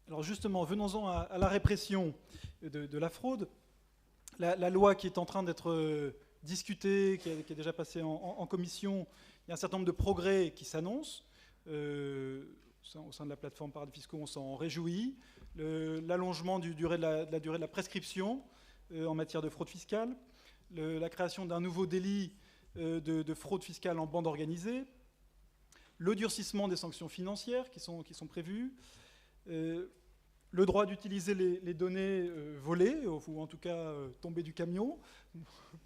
Alors justement, venons-en à la répression de la fraude. La loi qui est en train d'être discutée, qui est déjà passée en commission, il y a un certain nombre de progrès qui s'annoncent. Au sein de la plateforme Paradis Fiscaux, on s'en réjouit. L'allongement de la durée de la prescription en matière de fraude fiscale. La création d'un nouveau délit de fraude fiscale en bande organisée. Le durcissement des sanctions financières qui sont prévues. Le droit d'utiliser les données volées, ou en tout cas tombées du camion,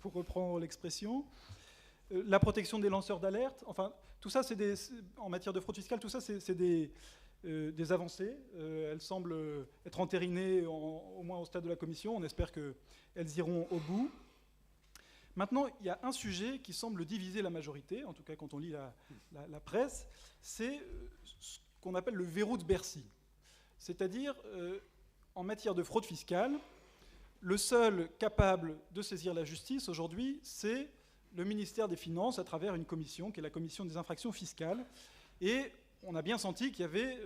pour reprendre l'expression. La protection des lanceurs d'alerte. Enfin, tout ça, en matière de fraude fiscale, tout ça, c'est des avancées. Elles semblent être entérinées, au moins au stade de la commission. On espère qu'elles iront au bout. Maintenant, il y a un sujet qui semble diviser la majorité, en tout cas quand on lit la presse, c'est ce qu'on appelle le verrou de Bercy. C'est-à-dire, en matière de fraude fiscale, le seul capable de saisir la justice aujourd'hui, c'est le ministère des Finances à travers une commission, qui est la commission des infractions fiscales. Et on a bien senti qu'il y avait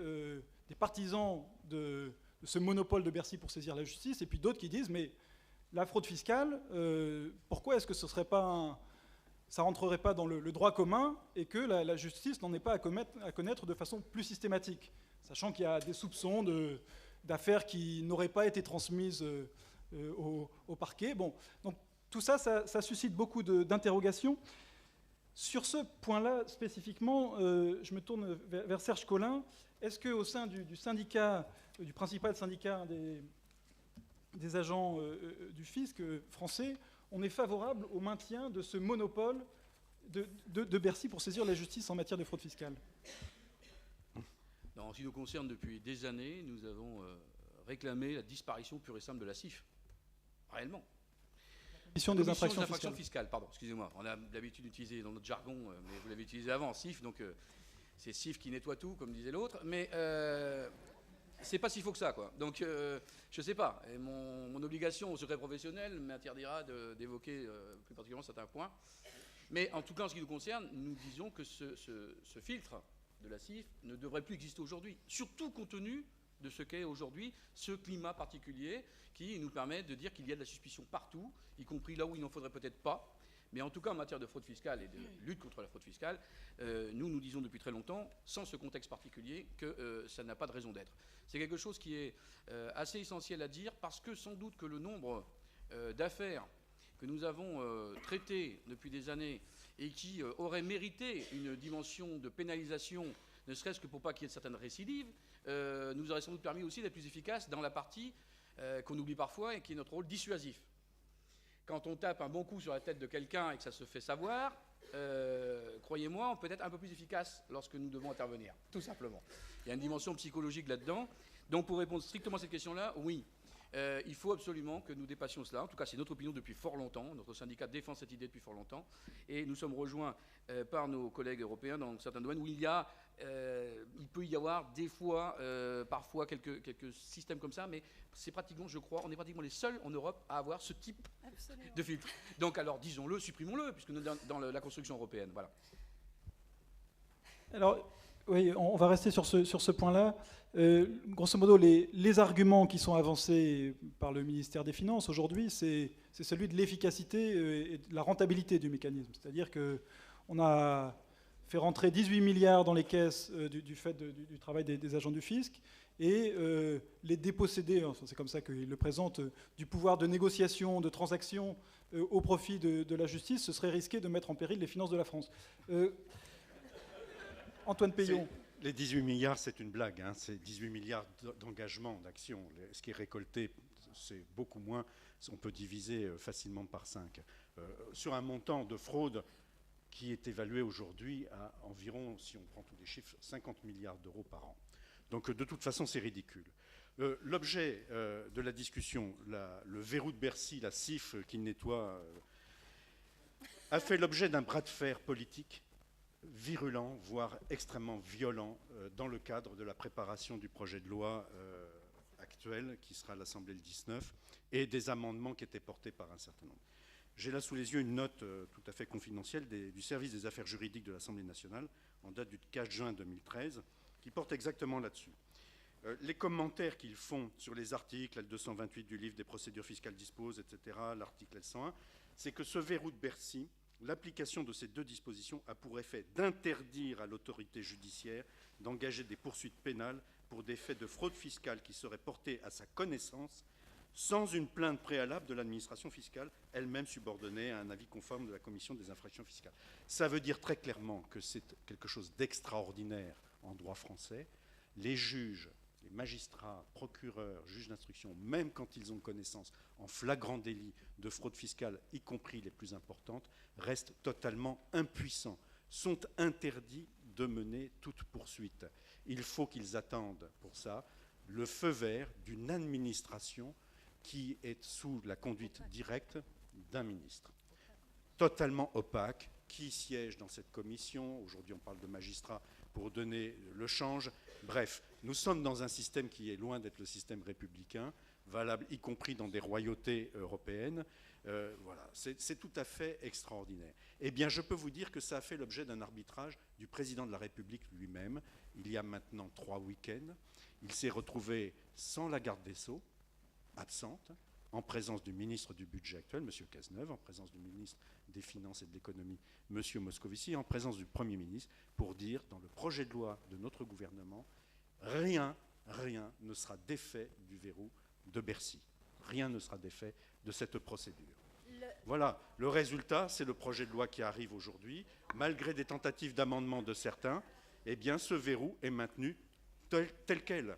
des partisans de ce monopole de Bercy pour saisir la justice, et puis d'autres qui disent, mais la fraude fiscale, pourquoi est-ce que ça rentrerait pas dans le droit commun et que la justice n'en ait pas à connaître de façon plus systématique, sachant qu'il y a des soupçons d'affaires qui n'auraient pas été transmises au parquet. Bon, donc tout ça suscite beaucoup d'interrogations. Sur ce point-là, spécifiquement, je me tourne vers Serge Collin. Est-ce qu'au sein du syndicat, du principal syndicat des agents du fisc français, on est favorable au maintien de ce monopole de Bercy pour saisir la justice en matière de fraude fiscale? En ce qui nous concerne, depuis des années, nous avons réclamé la disparition pure et simple de la CIF. Réellement. Commission des infractions fiscales. Pardon, excusez-moi. On a l'habitude d'utiliser dans notre jargon, mais vous l'avez utilisé avant, CIF, donc c'est CIF qui nettoie tout, comme disait l'autre. Mais c'est pas si faux que ça, quoi. Donc, je sais pas. Et mon obligation au secret professionnel m'interdira d'évoquer plus particulièrement certains points. Mais en tout cas, en ce qui nous concerne, nous disons que ce filtre de la CIF ne devrait plus exister aujourd'hui, surtout compte tenu de ce qu'est aujourd'hui ce climat particulier qui nous permet de dire qu'il y a de la suspicion partout, y compris là où il n'en faudrait peut-être pas. Mais en tout cas, en matière de fraude fiscale et de lutte contre la fraude fiscale, nous disons depuis très longtemps, sans ce contexte particulier, que ça n'a pas de raison d'être. C'est quelque chose qui est assez essentiel à dire, parce que sans doute que le nombre d'affaires que nous avons traitées depuis des années et qui auraient mérité une dimension de pénalisation, ne serait-ce que pour pas qu'il y ait de certaines récidives, nous aurait sans doute permis aussi d'être plus efficace dans la partie qu'on oublie parfois et qui est notre rôle dissuasif. Quand on tape un bon coup sur la tête de quelqu'un et que ça se fait savoir, croyez-moi, on peut être un peu plus efficace lorsque nous devons intervenir, tout simplement. Il y a une dimension psychologique là-dedans. Donc pour répondre strictement à cette question-là, oui, il faut absolument que nous dépassions cela. En tout cas, c'est notre opinion depuis fort longtemps. Notre syndicat défend cette idée depuis fort longtemps. Et nous sommes rejoints par nos collègues européens dans certains domaines où il peut y avoir des fois, parfois, quelques systèmes comme ça, mais c'est pratiquement, je crois, on est pratiquement les seuls en Europe à avoir ce type de filtre. Donc alors, disons-le, supprimons-le, puisque nous sommes dans la construction européenne. Voilà. Alors, oui, on va rester sur ce point-là. Grosso modo, les arguments qui sont avancés par le ministère des Finances aujourd'hui, c'est celui de l'efficacité et de la rentabilité du mécanisme. C'est-à-dire qu'on a fait rentrer 18 milliards dans les caisses du fait du travail des agents du fisc, et les déposséder, c'est comme ça qu'ils le présentent, du pouvoir de négociation, de transaction au profit de la justice, ce serait risquer de mettre en péril les finances de la France. Antoine Peillon. Les 18 milliards, c'est une blague. Hein. C'est 18 milliards d'engagement, d'action. Ce qui est récolté, c'est beaucoup moins. On peut diviser facilement par 5. Sur un montant de fraude qui est évalué aujourd'hui à environ, si on prend tous les chiffres, 50 milliards d'euros par an. Donc de toute façon, c'est ridicule. L'objet de la discussion, le verrou de Bercy, la CIF qui nettoie, a fait l'objet d'un bras de fer politique virulent, voire extrêmement violent, dans le cadre de la préparation du projet de loi actuel, qui sera à l'Assemblée le 19, et des amendements qui étaient portés par un certain nombre. J'ai là sous les yeux une note tout à fait confidentielle du service des affaires juridiques de l'Assemblée nationale, en date du 4 juin 2013, qui porte exactement là-dessus. Les commentaires qu'ils font sur les articles, L228 du livre des procédures fiscales dispose, etc., l'article L101, c'est que ce verrou de Bercy, l'application de ces deux dispositions a pour effet d'interdire à l'autorité judiciaire d'engager des poursuites pénales pour des faits de fraude fiscale qui seraient portés à sa connaissance sans une plainte préalable de l'administration fiscale, elle-même subordonnée à un avis conforme de la commission des infractions fiscales. Ça veut dire très clairement que c'est quelque chose d'extraordinaire en droit français. Les juges, les magistrats, procureurs, juges d'instruction, même quand ils ont connaissance en flagrant délit de fraude fiscale, y compris les plus importantes, restent totalement impuissants, sont interdits de mener toute poursuite. Il faut qu'ils attendent pour ça le feu vert d'une administration qui est sous la conduite directe d'un ministre. Totalement opaque, qui siège dans cette commission. Aujourd'hui, on parle de magistrats pour donner le change. Bref, nous sommes dans un système qui est loin d'être le système républicain, valable y compris dans des royautés européennes. Voilà, c'est tout à fait extraordinaire. Eh bien, je peux vous dire que ça a fait l'objet d'un arbitrage du président de la République lui-même, il y a maintenant 3 week-ends. Il s'est retrouvé sans la garde des Sceaux, absente, en présence du ministre du Budget actuel, M. Cazeneuve, en présence du ministre des Finances et de l'Économie, M. Moscovici, en présence du Premier ministre, pour dire, dans le projet de loi de notre gouvernement, rien ne sera défait du verrou de Bercy. Rien ne sera défait de cette procédure. Voilà, le résultat, c'est le projet de loi qui arrive aujourd'hui. Malgré des tentatives d'amendement de certains, eh bien, ce verrou est maintenu tel quel.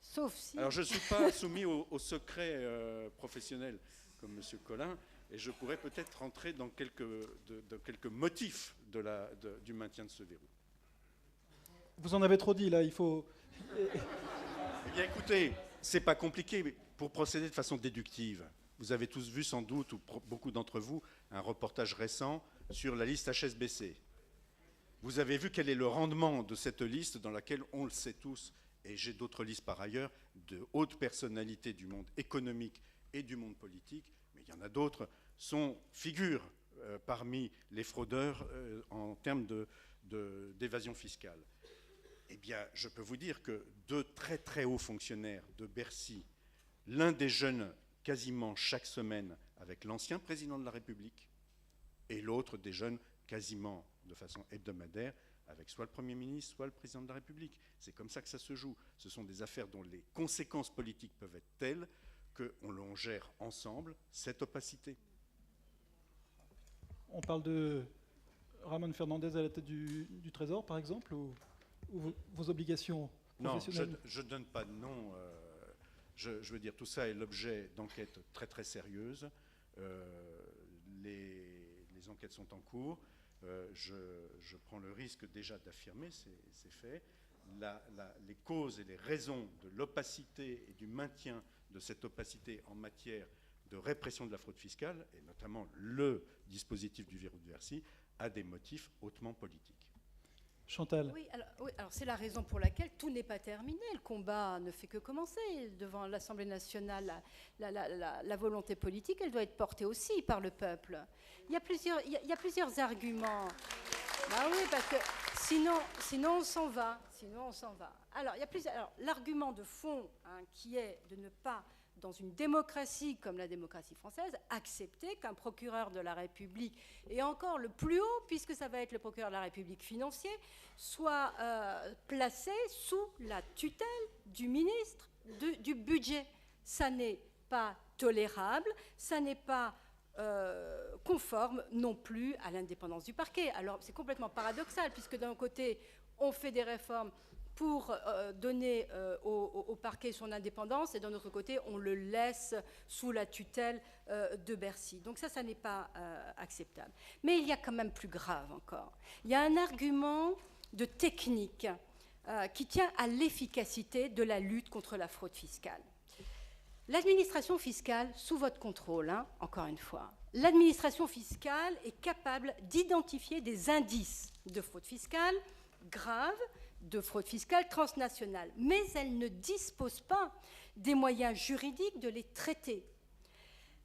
Sauf si... Alors, je ne suis pas soumis au secret professionnel comme M. Collin, et je pourrais peut-être rentrer dans quelques motifs du maintien de ce verrou. Vous en avez trop dit, là, il faut... Eh bien, écoutez, c'est pas compliqué, mais pour procéder de façon déductive, vous avez tous vu sans doute, ou beaucoup d'entre vous, un reportage récent sur la liste HSBC. Vous avez vu quel est le rendement de cette liste dans laquelle, on le sait tous, et j'ai d'autres listes par ailleurs, de hautes personnalités du monde économique et du monde politique, mais il y en a d'autres, figurent parmi les fraudeurs en termes d'évasion fiscale. Eh bien, je peux vous dire que 2 très très hauts fonctionnaires de Bercy, l'un des jeunes quasiment chaque semaine avec l'ancien président de la République, et l'autre des jeunes quasiment de façon hebdomadaire avec soit le Premier ministre, soit le président de la République. C'est comme ça que ça se joue. Ce sont des affaires dont les conséquences politiques peuvent être telles qu'on gère ensemble cette opacité. On parle de Ramon Fernandez à la tête du Trésor, par exemple, ou vos obligations professionnelles? Non, je ne donne pas de nom. Je veux dire, tout ça est l'objet d'enquêtes très très sérieuses. Les enquêtes sont en cours. Je prends le risque déjà d'affirmer, c'est fait, les causes et les raisons de l'opacité et du maintien de cette opacité en matière de répression de la fraude fiscale, et notamment le dispositif du verrou de Bercy, a des motifs hautement politiques. Chantal. Oui, alors c'est la raison pour laquelle tout n'est pas terminé. Le combat ne fait que commencer. Devant l'Assemblée nationale, la volonté politique, elle doit être portée aussi par le peuple. Il y a plusieurs arguments. Bah oui, parce que sinon on s'en va. Alors, l'argument de fond, qui est de ne pas, dans une démocratie comme la démocratie française, accepter qu'un procureur de la République, et encore le plus haut, puisque ça va être le procureur de la République financier, soit placé sous la tutelle du ministre du budget. Ça n'est pas tolérable, ça n'est pas conforme non plus à l'indépendance du parquet. Alors c'est complètement paradoxal, puisque d'un côté, on fait des réformes pour donner au parquet son indépendance, et d'un autre côté, on le laisse sous la tutelle de Bercy. Donc ça n'est pas acceptable. Mais il y a quand même plus grave encore. Il y a un argument de technique qui tient à l'efficacité de la lutte contre la fraude fiscale. L'administration fiscale, sous votre contrôle, encore une fois, l'administration fiscale est capable d'identifier des indices de fraude fiscale grave, de fraude fiscale transnationale, mais elle ne dispose pas des moyens juridiques de les traiter.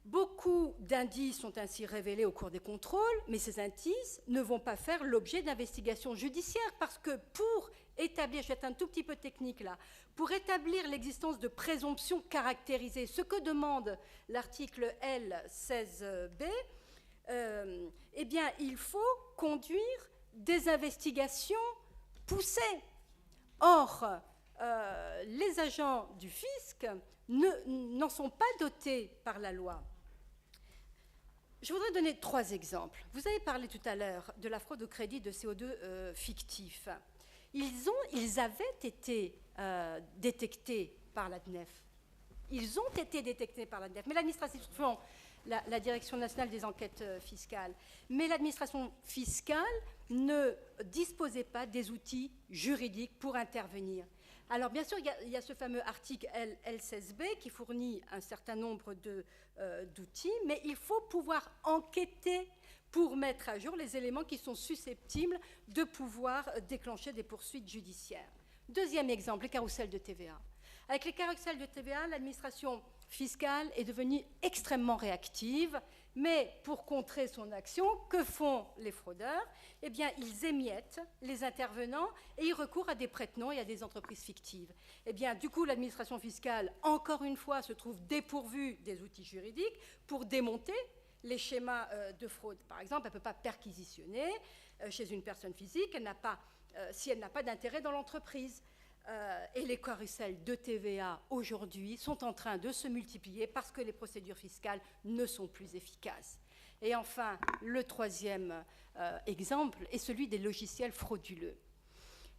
Beaucoup d'indices sont ainsi révélés au cours des contrôles, mais ces indices ne vont pas faire l'objet d'investigations judiciaires parce que pour établir, je vais être un tout petit peu technique là, pour établir l'existence de présomptions caractérisées, ce que demande l'article L16B, eh bien, il faut conduire des investigations poussées. Or, les agents du fisc n'en sont pas dotés par la loi. Je voudrais donner 3 exemples. Vous avez parlé tout à l'heure de la fraude au crédit de CO2 fictif. Ils avaient été détectés par l'ADNEF. Ils ont été détectés par l'ADNEF. Mais l'administration, la Direction nationale des enquêtes fiscales, mais l'administration fiscale ne disposait pas des outils juridiques pour intervenir. Alors, bien sûr, il y a ce fameux article L16B qui fournit un certain nombre d'outils, mais il faut pouvoir enquêter pour mettre à jour les éléments qui sont susceptibles de pouvoir déclencher des poursuites judiciaires. Deuxième exemple, les carrousels de TVA. Avec les carrousels de TVA, l'administration fiscale est devenue extrêmement réactive, mais pour contrer son action, que font les fraudeurs? Eh bien, ils émiettent les intervenants et ils recourent à des prête-noms et à des entreprises fictives. Eh bien, du coup, l'administration fiscale, encore une fois, se trouve dépourvue des outils juridiques pour démonter les schémas de fraude. Par exemple, elle ne peut pas perquisitionner chez une personne physique si elle n'a pas d'intérêt dans l'entreprise. Et les carrousels de TVA aujourd'hui sont en train de se multiplier parce que les procédures fiscales ne sont plus efficaces. Et enfin, le 3e exemple est celui des logiciels frauduleux.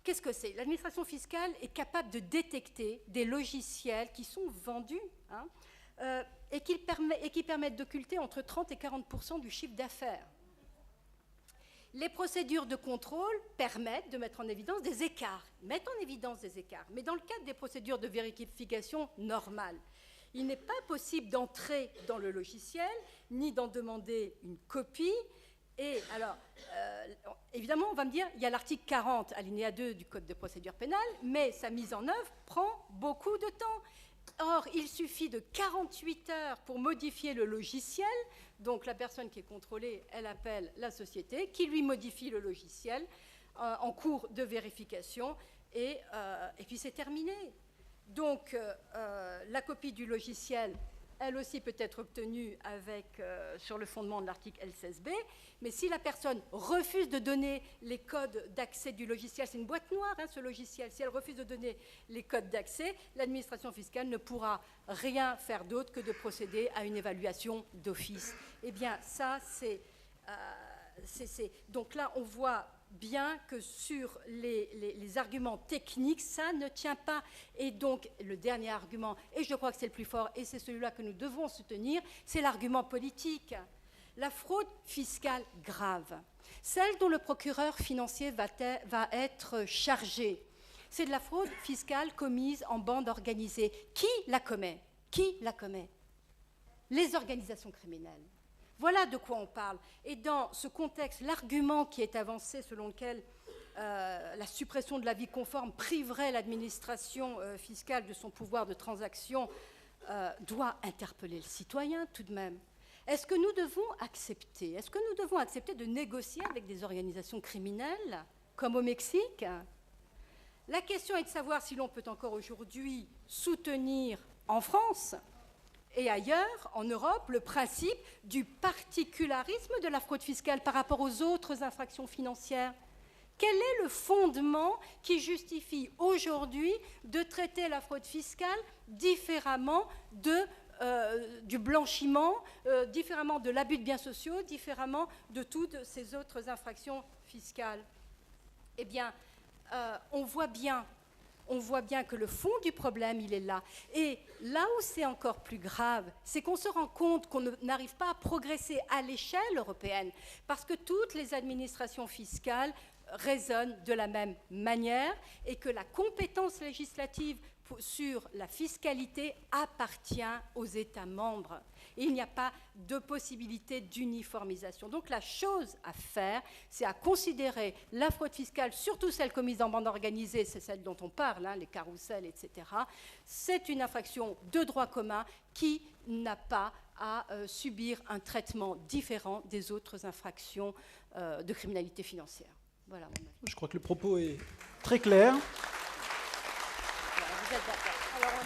Qu'est-ce que c'est? L'administration fiscale est capable de détecter des logiciels qui sont vendus et qui permettent d'occulter entre 30 et 40% du chiffre d'affaires. Les procédures de contrôle permettent de mettre en évidence des écarts, mais dans le cadre des procédures de vérification normales, il n'est pas possible d'entrer dans le logiciel, ni d'en demander une copie. Et alors, évidemment, on va me dire, il y a l'article 40, alinéa 2 du Code de procédure pénale, mais sa mise en œuvre prend beaucoup de temps. Or, il suffit de 48 heures pour modifier le logiciel. Donc, la personne qui est contrôlée, elle appelle la société qui lui modifie le logiciel en cours de vérification et puis c'est terminé. Donc, la copie du logiciel, elle aussi peut être obtenue sur le fondement de l'article L16B, mais si la personne refuse de donner les codes d'accès du logiciel, c'est une boîte noire, ce logiciel, si elle refuse de donner les codes d'accès, l'administration fiscale ne pourra rien faire d'autre que de procéder à une évaluation d'office. Eh bien, ça, donc là, on voit bien que sur les arguments techniques, ça ne tient pas. Et donc, le dernier argument, et je crois que c'est le plus fort, et c'est celui-là que nous devons soutenir, c'est l'argument politique. La fraude fiscale grave, celle dont le procureur financier va être chargé, c'est de la fraude fiscale commise en bande organisée. Qui la commet? Les organisations criminelles. Voilà de quoi on parle. Et dans ce contexte, l'argument qui est avancé selon lequel la suppression de l'avis conforme priverait l'administration fiscale de son pouvoir de transaction doit interpeller le citoyen tout de même. Est-ce que nous devons accepter de négocier avec des organisations criminelles, comme au Mexique? La question est de savoir si l'on peut encore aujourd'hui soutenir en France et ailleurs, en Europe, le principe du particularisme de la fraude fiscale par rapport aux autres infractions financières. Quel est le fondement qui justifie aujourd'hui de traiter la fraude fiscale différemment du blanchiment, différemment de l'abus de biens sociaux, différemment de toutes ces autres infractions fiscales? Eh bien, on voit bien que le fond du problème, il est là. Et là où c'est encore plus grave, c'est qu'on se rend compte qu'on n'arrive pas à progresser à l'échelle européenne, parce que toutes les administrations fiscales raisonnent de la même manière et que la compétence législative sur la fiscalité appartient aux États membres. Et il n'y a pas de possibilité d'uniformisation. Donc la chose à faire, c'est à considérer la fraude fiscale, surtout celle commise en bande organisée, c'est celle dont on parle, hein, les carousels, etc. C'est une infraction de droit commun qui n'a pas à subir un traitement différent des autres infractions de criminalité financière. Voilà mon avis. Je crois que le propos est très clair. Vous êtes d'accord. Alors on y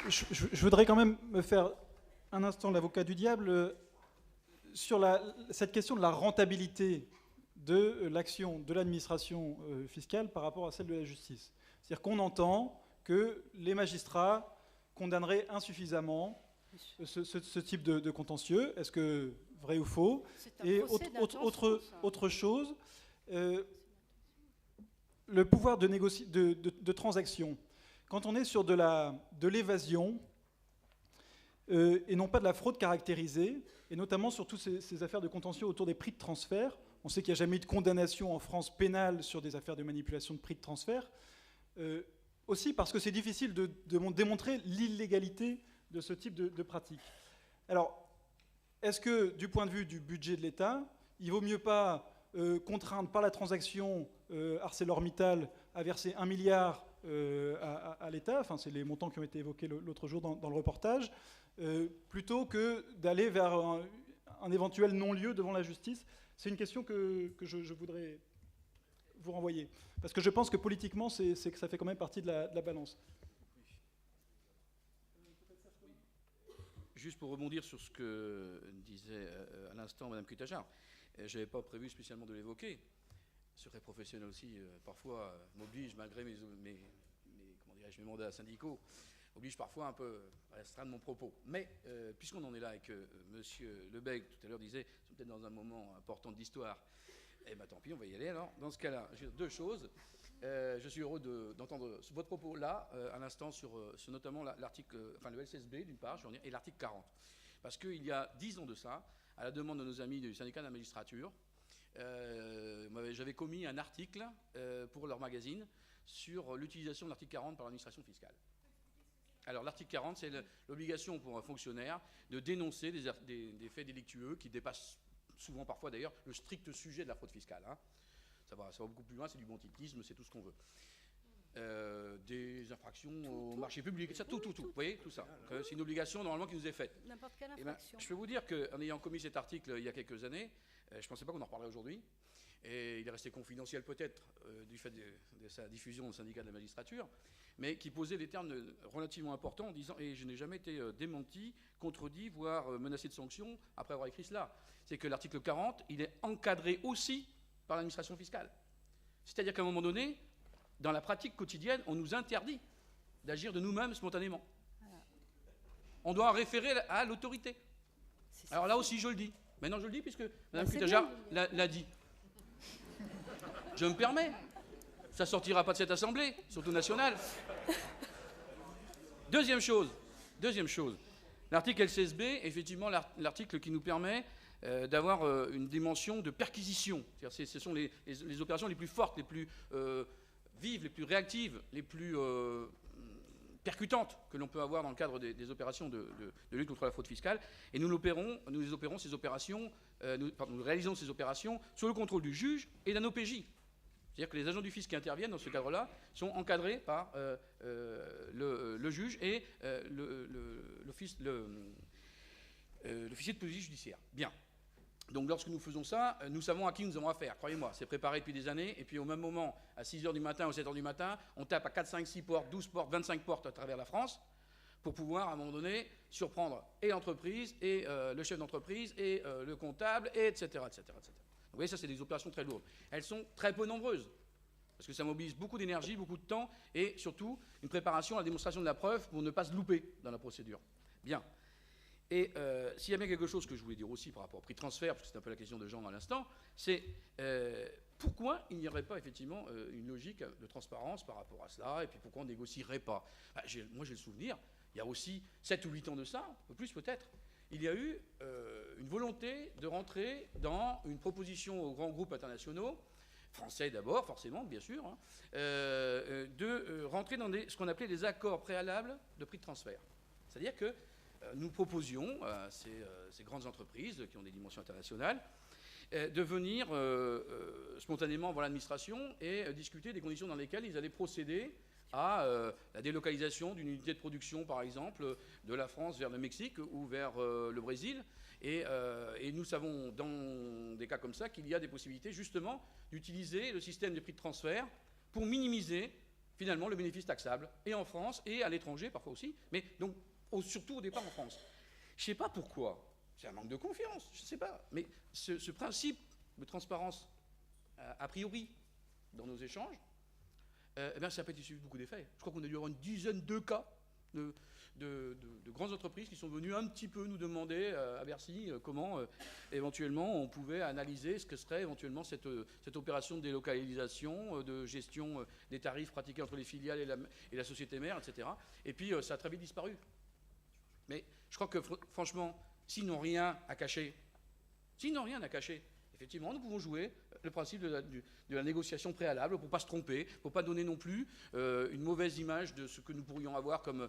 va. Je voudrais quand même me faire un instant l'avocat du diable sur cette question de la rentabilité de l'action de l'administration fiscale par rapport à celle de la justice. C'est-à-dire qu'on entend que les magistrats condamneraient insuffisamment ce type de contentieux. Est-ce que vrai ou faux? Et autre chose, le pouvoir de transaction. Quand on est sur de l'évasion et non pas de la fraude caractérisée, et notamment sur toutes ces affaires de contentieux autour des prix de transfert, on sait qu'il n'y a jamais eu de condamnation en France pénale sur des affaires de manipulation de prix de transfert, aussi parce que c'est difficile de démontrer l'illégalité de ce type de pratique. Alors, est-ce que, du point de vue du budget de l'État, il ne vaut mieux pas contraindre par la transaction ArcelorMittal à verser 1 milliard à l'État, enfin c'est les montants qui ont été évoqués l'autre jour dans le reportage, plutôt que d'aller vers un éventuel non-lieu devant la justice? C'est une question que je voudrais vous renvoyer. Parce que je pense que politiquement, c'est que ça fait quand même partie de la balance. Juste pour rebondir sur ce que disait à l'instant Mme Cutajar, je n'avais pas prévu spécialement de l'évoquer. Secret professionnel aussi, parfois, m'oblige, malgré mes mandats syndicaux, oblige parfois un peu à restreindre mon propos. Mais puisqu'on en est là et que M. Lebègue, tout à l'heure, disait « c'est peut-être dans un moment important de l'histoire », eh bien tant pis, on va y aller alors. Dans ce cas-là, j'ai deux choses. Je suis heureux d'entendre votre propos là, à l'instant, sur notamment l'article, enfin le LCSB d'une part, je vais en dire, et l'article 40. Parce qu'il y a 10 ans de ça, à la demande de nos amis du syndicat de la magistrature, j'avais commis un article pour leur magazine sur l'utilisation de l'article 40 par l'administration fiscale. Alors l'article 40, c'est l'obligation pour un fonctionnaire de dénoncer des faits délictueux qui dépassent souvent parfois d'ailleurs le strict sujet de la fraude fiscale. Hein. Ça va beaucoup plus loin, c'est du banditisme, c'est tout ce qu'on veut. Des infractions au marché public, ça, tout. Vous voyez, tout ça. C'est une obligation normalement qui nous est faite. N'importe quelle Eh ben, infraction. je peux vous dire qu'en ayant commis cet article il y a quelques années, je ne pensais pas qu'on en reparlerait aujourd'hui. Et il est resté confidentiel peut-être du fait de sa diffusion au syndicat de la magistrature, mais qui posait des termes relativement importants en disant, et je n'ai jamais été démenti, contredit, voire menacé de sanctions après avoir écrit cela. C'est que l'article 40, il est encadré aussi par l'administration fiscale. C'est-à-dire qu'à un moment donné, dans la pratique quotidienne, on nous interdit d'agir de nous-mêmes spontanément. Voilà. On doit référer à l'autorité. Alors là aussi, je le dis. Maintenant, je le dis puisque Mme Cutajar l'a dit. Je me permets. Ça ne sortira pas de cette assemblée, surtout nationale. Deuxième chose. L'article LCSB, effectivement, l'article qui nous permet d'avoir une dimension de perquisition. Ce sont les opérations les plus fortes, les plus vives, les plus réactives, les plus percutantes que l'on peut avoir dans le cadre des opérations de lutte contre la fraude fiscale. Et nous opérons ces opérations, nous réalisons ces opérations sous le contrôle du juge et d'un OPJ. C'est-à-dire que les agents du fisc qui interviennent dans ce cadre-là sont encadrés par le juge et l'officier de police judiciaire. Bien. Donc lorsque nous faisons ça, nous savons à qui nous avons affaire. Croyez-moi, c'est préparé depuis des années. Et puis au même moment, à 6h du matin ou 7h du matin, on tape à 4, 5, 6 portes, 12 portes, 25 portes à travers la France pour pouvoir, à un moment donné, surprendre et l'entreprise, et le chef d'entreprise, et le comptable, et etc., etc., etc. Vous voyez, ça, c'est des opérations très lourdes. Elles sont très peu nombreuses, parce que ça mobilise beaucoup d'énergie, beaucoup de temps, et surtout, une préparation à la démonstration de la preuve pour ne pas se louper dans la procédure. Bien. Et s'il y a bien quelque chose que je voulais dire aussi par rapport au prix de transfert, parce que c'est un peu la question de Jean à l'instant, c'est pourquoi il n'y aurait pas effectivement une logique de transparence par rapport à cela, et puis pourquoi on ne négocierait pas. Moi, j'ai le souvenir, il y a aussi 7 ou 8 ans de ça, un peu plus peut-être, il y a eu une volonté de rentrer dans une proposition aux grands groupes internationaux français d'abord, forcément, bien sûr, hein, de rentrer dans ce qu'on appelait des accords préalables de prix de transfert. C'est-à-dire que nous proposions à ces grandes entreprises qui ont des dimensions internationales de venir spontanément voir l'administration et discuter des conditions dans lesquelles ils allaient procéder à la délocalisation d'une unité de production, par exemple, de la France vers le Mexique ou vers le Brésil. Et nous savons, dans des cas comme ça, qu'il y a des possibilités, justement, d'utiliser le système des prix de transfert pour minimiser, finalement, le bénéfice taxable, et en France, et à l'étranger, parfois aussi, mais donc surtout au départ en France. Je ne sais pas pourquoi. C'est un manque de confiance, je ne sais pas. Mais ce principe de transparence, a priori, dans nos échanges, eh bien, ça n'a pas été suivi de beaucoup d'effets. Je crois qu'on a dû avoir une dizaine de cas de grandes entreprises qui sont venues un petit peu nous demander à Bercy comment éventuellement on pouvait analyser ce que serait éventuellement cette opération de délocalisation, de gestion des tarifs pratiqués entre les filiales et la société mère, etc. Et puis ça a très vite disparu. Mais je crois que franchement, s'ils n'ont rien à cacher, effectivement, nous pouvons jouer le principe de la négociation préalable pour ne pas se tromper, pour ne pas donner non plus une mauvaise image de ce que nous pourrions avoir comme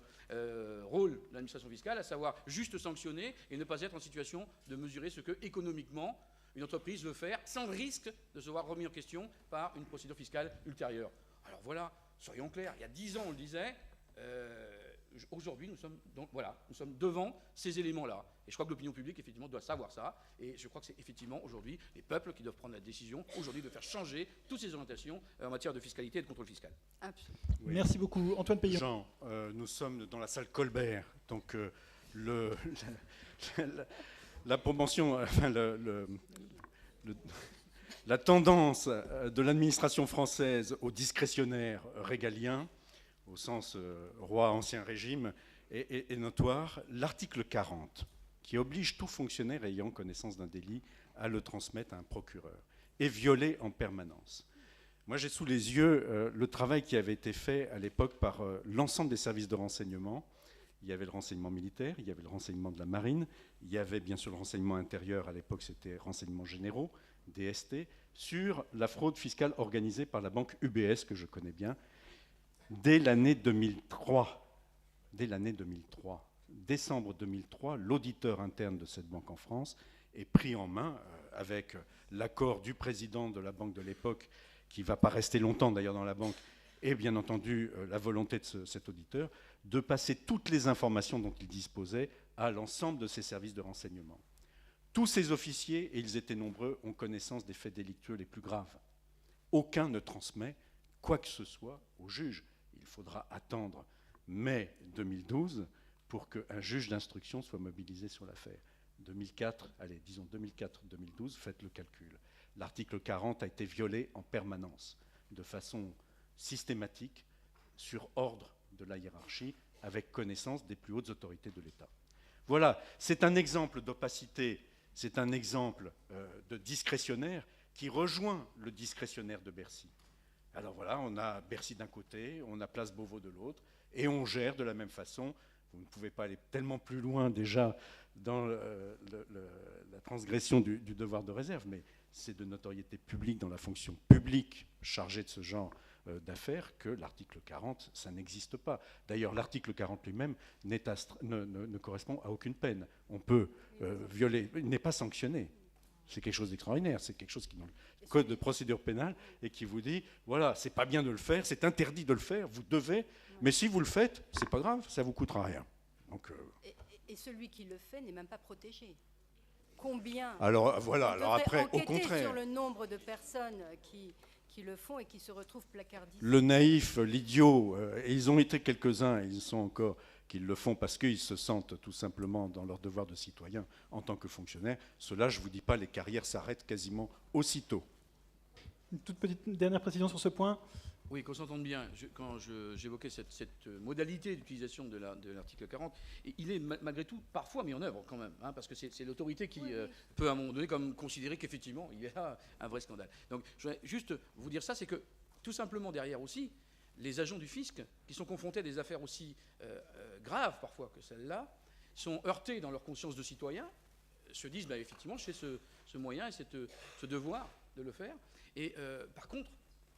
rôle de l'administration fiscale, à savoir juste sanctionner et ne pas être en situation de mesurer ce que, économiquement, une entreprise veut faire sans risque de se voir remis en question par une procédure fiscale ultérieure. Alors voilà, soyons clairs, il y a 10 ans, on le disait, aujourd'hui, nous sommes devant ces éléments-là. Et je crois que l'opinion publique, effectivement, doit savoir ça. Et je crois que c'est effectivement aujourd'hui les peuples qui doivent prendre la décision, aujourd'hui, de faire changer toutes ces orientations en matière de fiscalité et de contrôle fiscal. Absolument. Oui. Merci beaucoup. Antoine Peillon. Jean, nous sommes dans la salle Colbert. Donc, la promotion, enfin, la tendance de l'administration française au discrétionnaire régalien, au sens roi ancien régime, est notoire. L'article 40, qui oblige tout fonctionnaire ayant connaissance d'un délit à le transmettre à un procureur, est violé en permanence. Moi, j'ai sous les yeux le travail qui avait été fait à l'époque par l'ensemble des services de renseignement. Il y avait le renseignement militaire, il y avait le renseignement de la marine, il y avait bien sûr le renseignement intérieur, à l'époque c'était renseignements généraux, DST, sur la fraude fiscale organisée par la banque UBS, que je connais bien, dès l'année 2003, décembre 2003, l'auditeur interne de cette banque en France est pris en main avec l'accord du président de la banque de l'époque, qui ne va pas rester longtemps d'ailleurs dans la banque, et bien entendu la volonté de cet auditeur de passer toutes les informations dont il disposait à l'ensemble de ses services de renseignement. Tous ces officiers, et ils étaient nombreux, ont connaissance des faits délictueux les plus graves. Aucun ne transmet quoi que ce soit au juge. Il faudra attendre mai 2012 pour qu'un juge d'instruction soit mobilisé sur l'affaire. 2004-2012, faites le calcul. L'article 40 a été violé en permanence, de façon systématique, sur ordre de la hiérarchie, avec connaissance des plus hautes autorités de l'État. Voilà, c'est un exemple d'opacité, c'est un exemple de discrétionnaire qui rejoint le discrétionnaire de Bercy. Alors voilà, on a Bercy d'un côté, on a Place Beauvau de l'autre, et on gère de la même façon. Vous ne pouvez pas aller tellement plus loin déjà dans la transgression du devoir de réserve, mais c'est de notoriété publique dans la fonction publique chargée de ce genre d'affaires que l'article 40, ça n'existe pas. D'ailleurs, l'article 40 lui-même ne correspond à aucune peine. On peut violer, il n'est pas sanctionné. C'est quelque chose d'extraordinaire, c'est quelque chose qui est dans le code de procédure pénale et qui vous dit, voilà, c'est pas bien de le faire, c'est interdit de le faire, vous devez, mais si vous le faites, c'est pas grave, ça vous coûtera rien. Donc, et celui qui le fait n'est même pas protégé. Combien? Alors voilà, alors après, au contraire, contraire, sur le nombre de personnes qui le font et qui se retrouvent placardisées. Le naïf, l'idiot, et ils ont été quelques-uns, et ils sont encore qu'ils le font parce qu'ils se sentent tout simplement dans leur devoir de citoyen en tant que fonctionnaire. Cela, je ne vous dis pas, les carrières s'arrêtent quasiment aussitôt. Une toute petite dernière précision sur ce point. Oui, qu'on s'entende bien. Quand j'évoquais cette modalité d'utilisation de l'article 40, il est malgré tout parfois mis en œuvre quand même, hein, parce que c'est l'autorité qui peut à un moment donné comme considérer qu'effectivement il y a un vrai scandale. Donc je voudrais juste vous dire ça, c'est que tout simplement derrière aussi, les agents du fisc qui sont confrontés à des affaires aussi graves parfois que celles-là, sont heurtés dans leur conscience de citoyen, se disent effectivement j'ai ce moyen et ce devoir de le faire. Et par contre,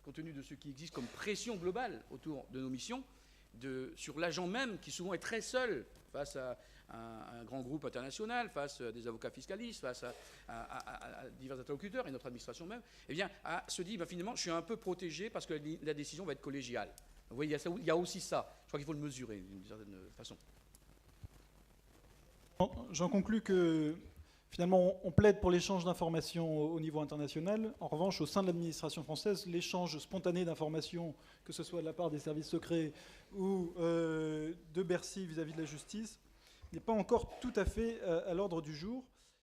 compte tenu de ce qui existe comme pression globale autour de nos missions, sur l'agent même qui souvent est très seul face à un grand groupe international, face à des avocats fiscalistes, face à divers interlocuteurs et notre administration même, eh bien, se dit, finalement, je suis un peu protégé parce que la décision va être collégiale. Vous voyez, il y a aussi ça. Je crois qu'il faut le mesurer d'une certaine façon. J'en conclus que finalement on plaide pour l'échange d'informations au niveau international. En revanche, au sein de l'administration française, l'échange spontané d'informations, que ce soit de la part des services secrets ou de Bercy vis-à-vis de la justice, n'est pas encore tout à fait à l'ordre du jour.